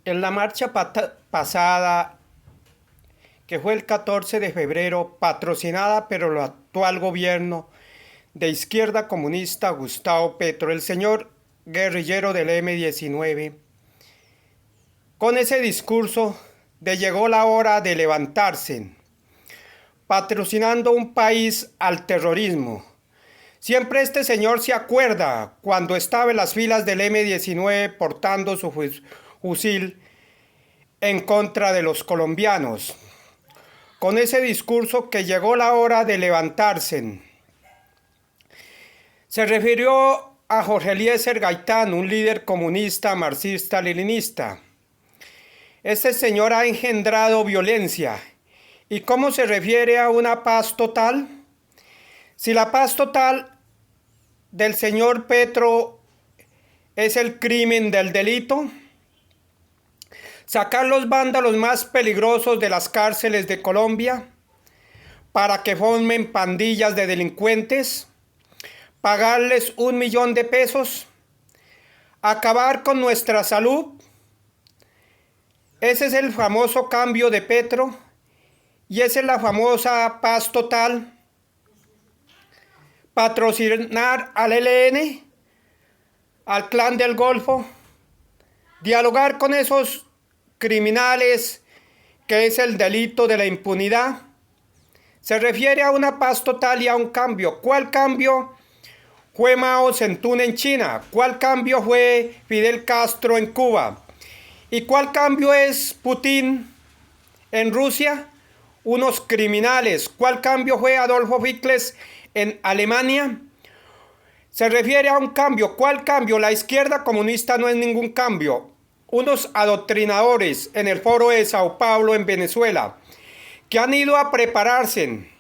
En la marcha pasada, que fue el 14 de febrero, patrocinada por el actual gobierno de izquierda comunista Gustavo Petro, el señor guerrillero del M-19, con ese discurso de llegó la hora de levantarse, patrocinando un país al terrorismo. Siempre este señor se acuerda cuando estaba en las filas del M-19 portando su fusil en contra de los colombianos, con ese discurso que llegó la hora de levantarse. Se refirió a Jorge Eliezer Gaitán, un líder comunista, marxista-leninista. Este señor ha engendrado violencia. ¿Y cómo se refiere a una paz total? Si la paz total del señor Petro es el crimen del delito, sacar los vándalos más peligrosos de las cárceles de Colombia para que formen pandillas de delincuentes, pagarles 1 millón de pesos, acabar con nuestra salud. Ese es el famoso cambio de Petro y esa es la famosa paz total. Patrocinar al ELN, al Clan del Golfo, dialogar con esos criminales, que es el delito de la impunidad. Se refiere a una paz total y a un cambio. ¿Cuál cambio fue Mao Zedong en China? ¿Cuál cambio fue Fidel Castro en Cuba? ¿Y cuál cambio es Putin en Rusia? Unos criminales. ¿Cuál cambio fue Adolfo Hitler en Alemania? Se refiere a un cambio. ¿Cuál cambio? La izquierda comunista no es ningún cambio. Unos adoctrinadores en el foro de Sao Paulo en Venezuela, que han ido a prepararse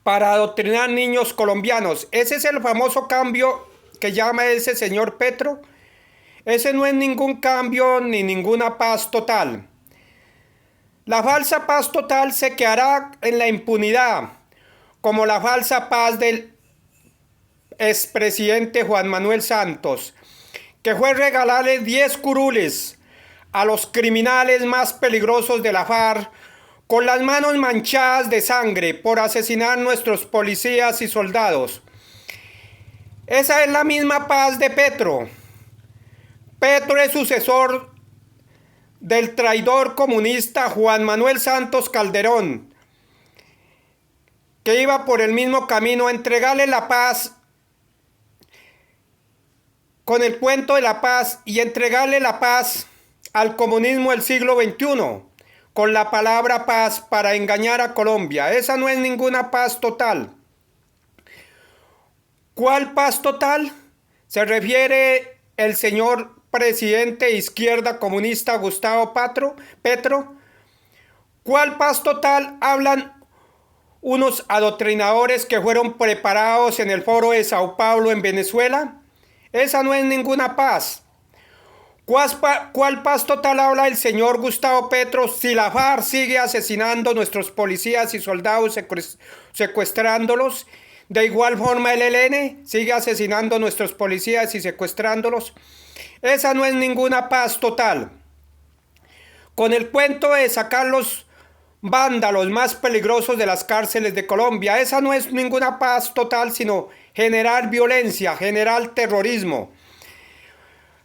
para adoctrinar niños colombianos. Ese es el famoso cambio que llama ese señor Petro. Ese no es ningún cambio ni ninguna paz total. La falsa paz total se quedará en la impunidad, como la falsa paz del expresidente Juan Manuel Santos, que fue regalarle 10 curules a los criminales más peligrosos de la FARC, con las manos manchadas de sangre por asesinar nuestros policías y soldados. Esa es la misma paz de Petro. Petro es sucesor del traidor comunista Juan Manuel Santos Calderón, que iba por el mismo camino a entregarle la paz con el cuento de la paz y entregarle la paz al comunismo del siglo XXI, con la palabra paz para engañar a Colombia. Esa no es ninguna paz total. ¿Cuál paz total? Se refiere el señor presidente de izquierda comunista Gustavo Petro. ¿Cuál paz total hablan unos adoctrinadores que fueron preparados en el foro de Sao Paulo en Venezuela? Esa no es ninguna paz. ¿Cuál paz total habla el señor Gustavo Petro si la FARC sigue asesinando a nuestros policías y soldados, secuestrándolos? De igual forma el ELN sigue asesinando a nuestros policías y secuestrándolos. Esa no es ninguna paz total. Con el cuento de sacar los vándalos más peligrosos de las cárceles de Colombia, esa no es ninguna paz total, sino generar violencia, generar terrorismo,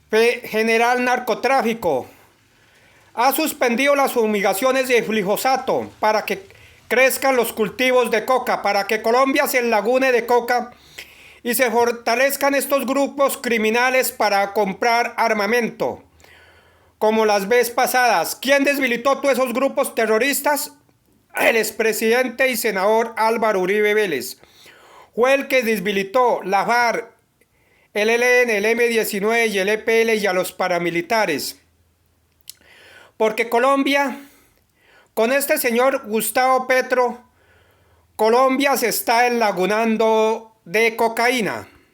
generar narcotráfico. Ha suspendido las fumigaciones de glifosato para que crezcan los cultivos de coca, para que Colombia se enlagune de coca y se fortalezcan estos grupos criminales para comprar armamento, como las veces pasadas. ¿Quién debilitó todos esos grupos terroristas? El expresidente y senador Álvaro Uribe Vélez. Fue el que debilitó la FARC, el ELN, el M-19 y el EPL y a los paramilitares. Porque Colombia, con este señor Gustavo Petro, Colombia se está enlagunando de cocaína.